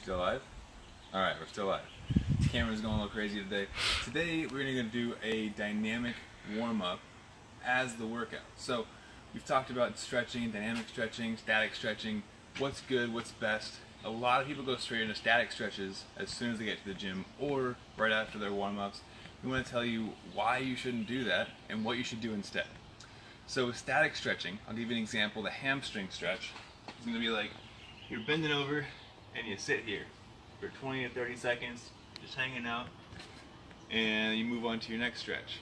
Still alive? Alright, we're still alive. The camera's going a little crazy today. Today we're going to do a dynamic warm-up as the workout. So we've talked about stretching, dynamic stretching, static stretching, what's good, what's best. A lot of people go straight into static stretches as soon as they get to the gym or right after their warm-ups. We want to tell you why you shouldn't do that and what you should do instead. So with static stretching, I'll give you an example. The hamstring stretch is going to be like you're bending over and you sit here for 20 to 30 seconds, just hanging out, and you move on to your next stretch.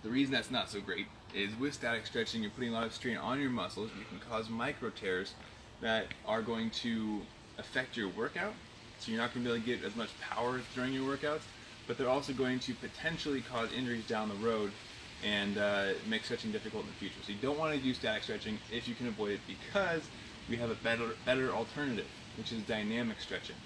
The reason that's not so great is with static stretching, you're putting a lot of strain on your muscles. You can cause micro tears that are going to affect your workout, so you're not going to be able to get as much power during your workouts, but they're also going to potentially cause injuries down the road and make stretching difficult in the future. So you don't want to do static stretching if you can avoid it, because we have a better alternative, which is dynamic stretching.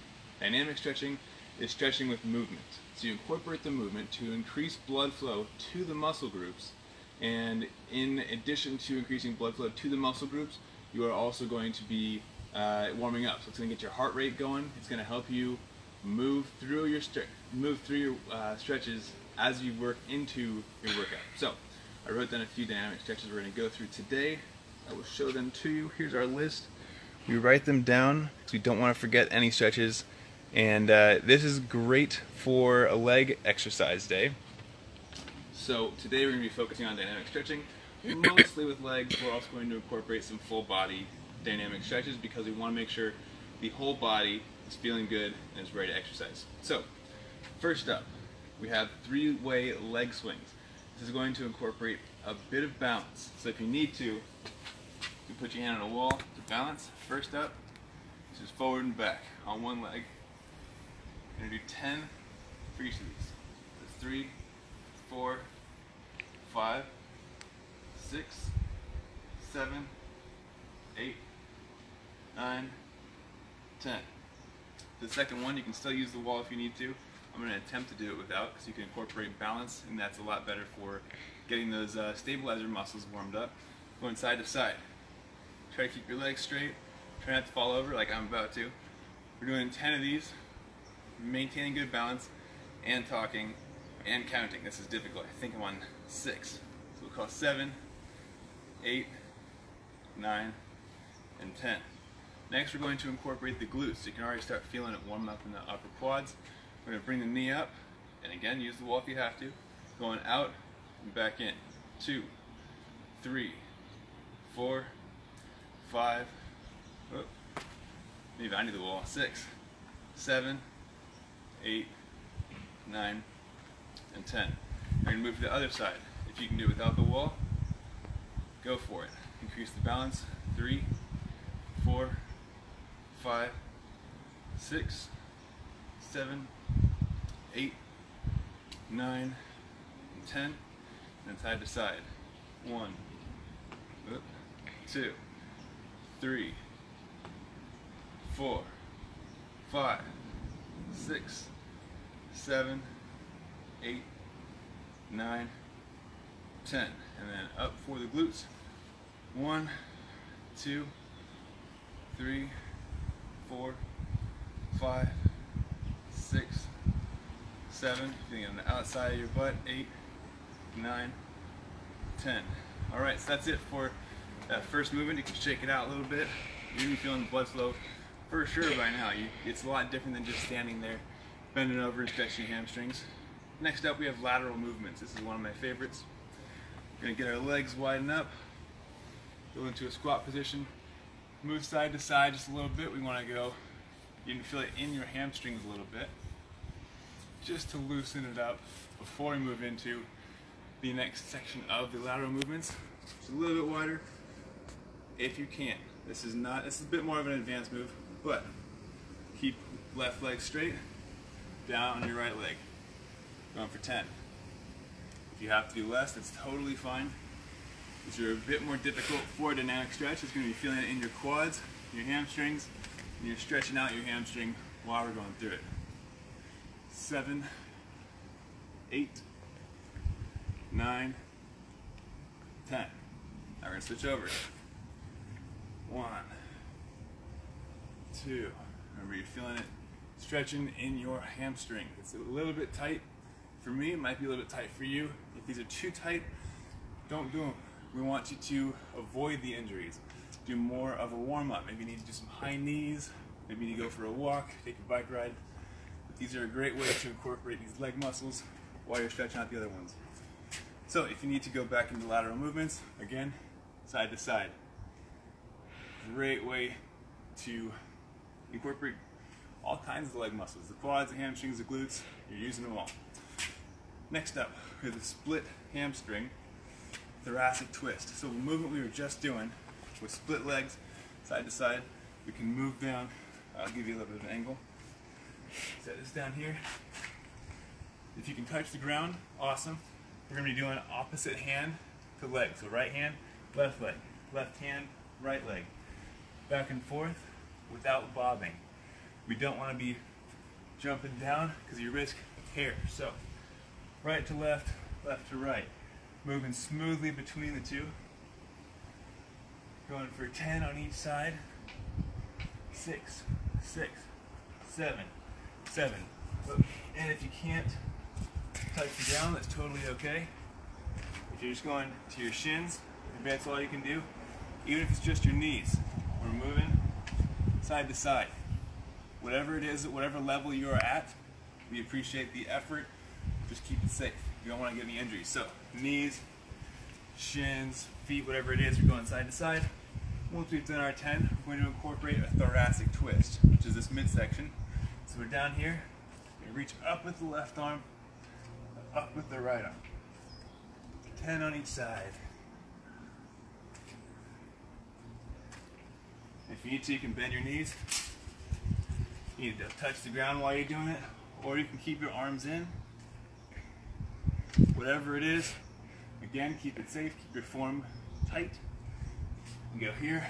Dynamic stretching is stretching with movement. So you incorporate the movement to increase blood flow to the muscle groups, and in addition to increasing blood flow to the muscle groups, you are also going to be warming up. So it's going to get your heart rate going. It's going to help you move through your stretches as you work into your workout. So I wrote down a few dynamic stretches we're going to go through today. I will show them to you. Here's our list. We write them down because we don't want to forget any stretches. And this is great for a leg exercise day. So today we're going to be focusing on dynamic stretching, mostly with legs. We're also going to incorporate some full body dynamic stretches because we want to make sure the whole body is feeling good and is ready to exercise. So first up, we have three-way leg swings. This is going to incorporate a bit of balance. So if you need to, you put your hand on a wall to balance. First up, this is forward and back on one leg. You're going to do 10 for each of these. That's 3, 4, 5, 6, 7, 8, 9, 10. For the second one, you can still use the wall if you need to. I'm going to attempt to do it without, because you can incorporate balance, and that's a lot better for getting those stabilizer muscles warmed up. Going side to side. Try to keep your legs straight. Try not to fall over like I'm about to. We're doing 10 of these, maintaining good balance, and talking, and counting. This is difficult. I think I'm on 6. So we'll call 7, 8, 9, and 10. Next, we're going to incorporate the glutes. So you can already start feeling it warming up in the upper quads. We're going to bring the knee up, and again, use the wall if you have to. Going out and back in. 2, 3, 4, 5, maybe I need the wall. 6, 7, 8, 9, and 10. We're going to move to the other side. If you can do it without the wall, go for it. Increase the balance. 3, 4, 5, 6, 7, 8, 9, and 10. And side to side. 1, 2, 3, 4, 5, 6, 7, 8, 9, 10. And then up for the glutes. 1, 2, 3, 4, 5, 6, 7. Feeling on the outside of your butt. 8, 9, 10. Alright, so that's it for that first movement. You can shake it out a little bit. You're going to be feeling the blood flow for sure by now. It's a lot different than just standing there, bending over and stretching your hamstrings. Next up, we have lateral movements. This is one of my favorites. We're going to get our legs widen up, go into a squat position, move side to side just a little bit. We want to go, you can feel it in your hamstrings a little bit, just to loosen it up before we move into the next section of the lateral movements. Just a little bit wider, if you can. This is a bit more of an advanced move, but keep left leg straight, down on your right leg. Going for 10. If you have to do less, that's totally fine. These are a bit more difficult for a dynamic stretch. It's going to be feeling it in your quads, your hamstrings, and you're stretching out your hamstring while we're going through it. 7, 8, 9, 10. Now we're going to switch over. 1, 2, Remember, you're feeling it stretching in your hamstring. It's a little bit tight. For me, it might be a little bit tight for you. If these are too tight, don't do them. We want you to avoid the injuries. Do more of a warm-up. Maybe you need to do some high knees. Maybe you need to go for a walk, take a bike ride. But these are a great way to incorporate these leg muscles while you're stretching out the other ones. So if you need to go back into lateral movements, again, side to side. Great way to incorporate all kinds of leg muscles. The quads, the hamstrings, the glutes, you're using them all. Next up, we have the split hamstring thoracic twist. So the movement we were just doing with split legs, side to side, we can move down. I'll give you a little bit of an angle. Set this down here. If you can touch the ground, awesome. We're going to be doing opposite hand to leg. So right hand, left leg, left hand, right leg. Back and forth without bobbing. We don't want to be jumping down because you risk tear. So right to left, left to right. Moving smoothly between the two. Going for 10 on each side. 6, 6, 7, 7. And if you can't touch the ground, that's totally okay. If you're just going to your shins, if that's all you can do, even if it's just your knees, we're moving side to side. Whatever it is, at whatever level you are at, we appreciate the effort. Just keep it safe. You don't want to get any injuries. So knees, shins, feet, whatever it is, we're going side to side. Once we've done our 10, we're going to incorporate a thoracic twist, which is this midsection. So we're down here, we reach up with the left arm, up with the right arm. 10 on each side. If you need to, you can bend your knees. You need to touch the ground while you're doing it, or you can keep your arms in. Whatever it is, again, keep it safe, keep your form tight. You go here.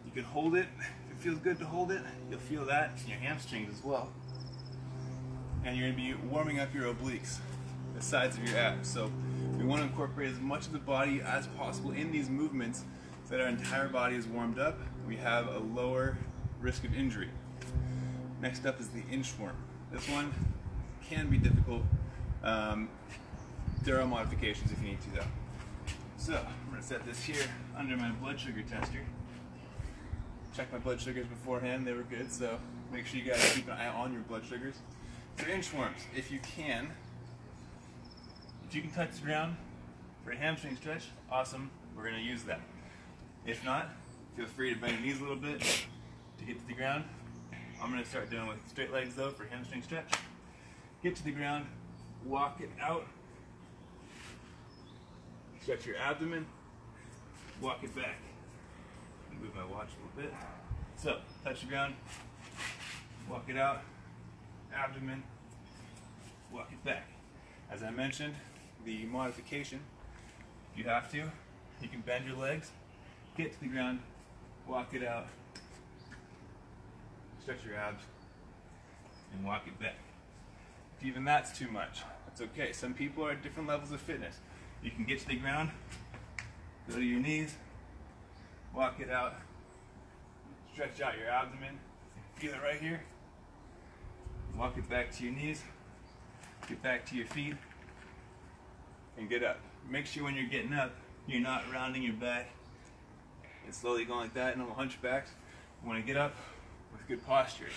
You can hold it. If it feels good to hold it, you'll feel that in your hamstrings as well. And you're going to be warming up your obliques, the sides of your abs. So we want to incorporate as much of the body as possible in these movements so that our entire body is warmed up. We have a lower risk of injury. Next up is the inchworm. This one can be difficult. There are modifications if you need to though. So I'm going to set this here under my blood sugar tester. Check my blood sugars beforehand, they were good, so make sure you guys keep an eye on your blood sugars. For inchworms, if you can touch the ground for a hamstring stretch, awesome, we're going to use that. If not, feel free to bend your knees a little bit to get to the ground. I'm going to start doing with straight legs though for hamstring stretch. Get to the ground, walk it out, stretch your abdomen, walk it back. Move my watch a little bit. So, touch the ground, walk it out, abdomen, walk it back. As I mentioned, the modification, if you have to, you can bend your legs, get to the ground, walk it out, stretch your abs, and walk it back. If even that's too much, that's okay. Some people are at different levels of fitness. You can get to the ground, go to your knees, walk it out, stretch out your abdomen, feel it right here, walk it back to your knees, get back to your feet, and get up. Make sure when you're getting up, you're not rounding your back and slowly going like that, no hunchbacks. You want to get up with good posture.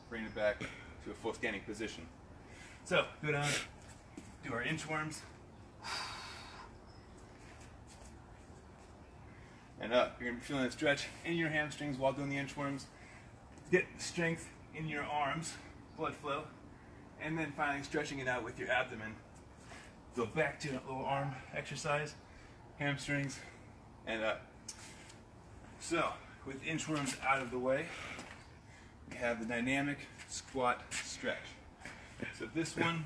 Bring it back to a full standing position. So, go down, do our inchworms, and up. You're going to be feeling a stretch in your hamstrings while doing the inchworms. Get strength in your arms, blood flow, and then finally stretching it out with your abdomen. Go back to a little arm exercise, hamstrings, and up. So, with inchworms out of the way, we have the dynamic squat stretch. So this one,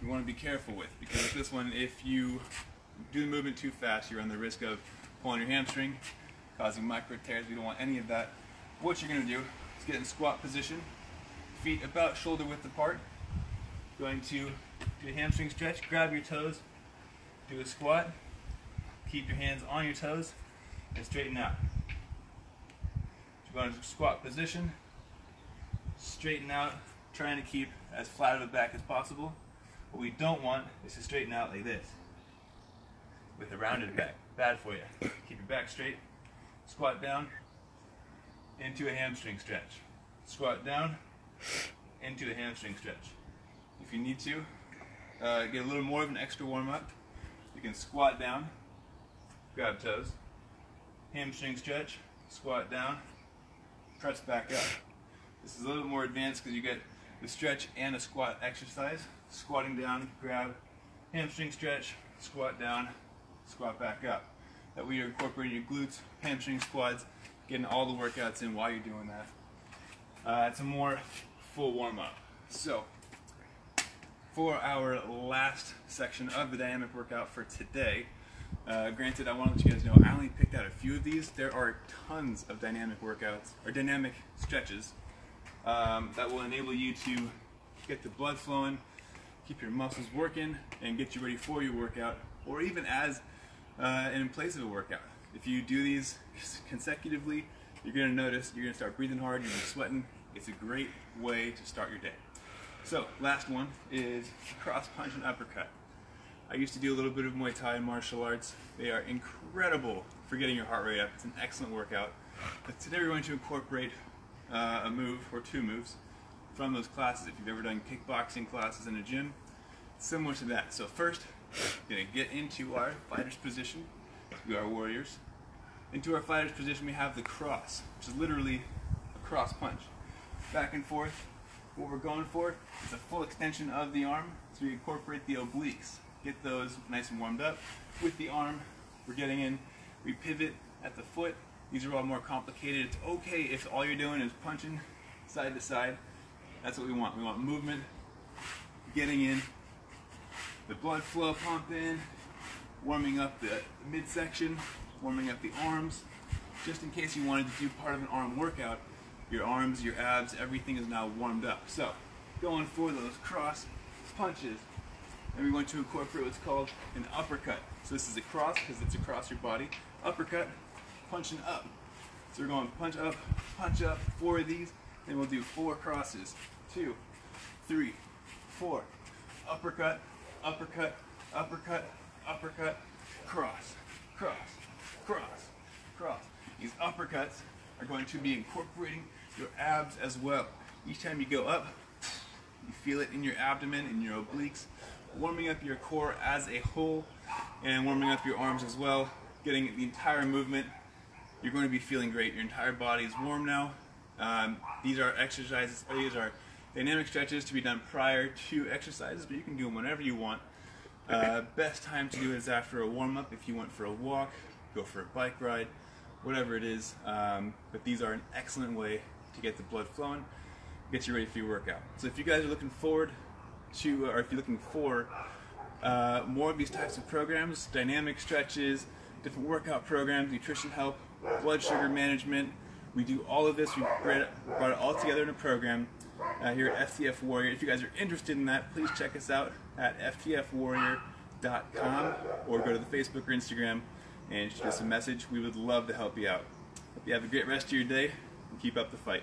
you want to be careful with, because with this one, if you do the movement too fast, you're on the risk of pulling your hamstring, causing micro tears. We don't want any of that. What you're going to do is get in squat position, feet about shoulder width apart. Going to do a hamstring stretch, grab your toes, do a squat, keep your hands on your toes, and straighten out. Go into squat position, straighten out, trying to keep as flat of a back as possible. What we don't want is to straighten out like this, with a rounded back. Bad for you. Keep your back straight, squat down, into a hamstring stretch. Squat down, into a hamstring stretch. If you need to, get a little more of an extra warm up, you can squat down, grab toes, hamstring stretch, squat down, press back up. This is a little bit more advanced because you get the stretch and a squat exercise. Squatting down, grab, hamstring stretch, squat down, squat back up. That way you're incorporating your glutes, hamstrings, quads, getting all the workouts in while you're doing that. It's a more full warm-up. So, for our last section of the dynamic workout for today, granted, I want to let you guys know I only picked out a few of these. There are tons of dynamic workouts, or dynamic stretches, that will enable you to get the blood flowing, keep your muscles working, and get you ready for your workout, or even as in place of a workout. If you do these consecutively, you're going to notice you're going to start breathing hard, you're going to be sweating. It's a great way to start your day. So, last one is cross punch and uppercut. I used to do a little bit of Muay Thai and martial arts. They are incredible for getting your heart rate up. It's an excellent workout. But today we're going to incorporate a move or two moves from those classes. If you've ever done kickboxing classes in a gym, similar to that. So first, we're going to get into our fighter's position. We are warriors. Into our fighter's position we have the cross, which is literally a cross punch. Back and forth. What we're going for is a full extension of the arm, so we incorporate the obliques. Get those nice and warmed up. With the arm, we're getting in, we pivot at the foot. These are all more complicated. It's okay if all you're doing is punching side to side. That's what we want. We want movement, getting in, the blood flow pumping, warming up the midsection, warming up the arms. Just in case you wanted to do part of an arm workout, your arms, your abs, everything is now warmed up. So, going for those cross punches, and we're going to incorporate what's called an uppercut. So this is a cross because it's across your body. Uppercut, punching up. So we're going punch up, 4 of these, then we'll do 4 crosses. 2, 3, 4. Uppercut, uppercut, uppercut, uppercut, cross, cross, cross, cross. These uppercuts are going to be incorporating your abs as well. Each time you go up, you feel it in your abdomen, in your obliques, warming up your core as a whole, and warming up your arms as well, getting the entire movement. You're going to be feeling great. Your entire body is warm now. These are exercises, these are dynamic stretches to be done prior to exercises, but you can do them whenever you want. Best time to do it is after a warm-up. If you went for a walk, go for a bike ride, whatever it is. But these are an excellent way to get the blood flowing, get you ready for your workout. So if you guys are looking forward to, or if you're looking for more of these types of programs, dynamic stretches, different workout programs, nutrition help, blood sugar management, we do all of this. We brought it all together in a program here at FTF Warrior. If you guys are interested in that, please check us out at ftfwarrior.com or go to the Facebook or Instagram and shoot us a message. We would love to help you out. Hope you have a great rest of your day and keep up the fight.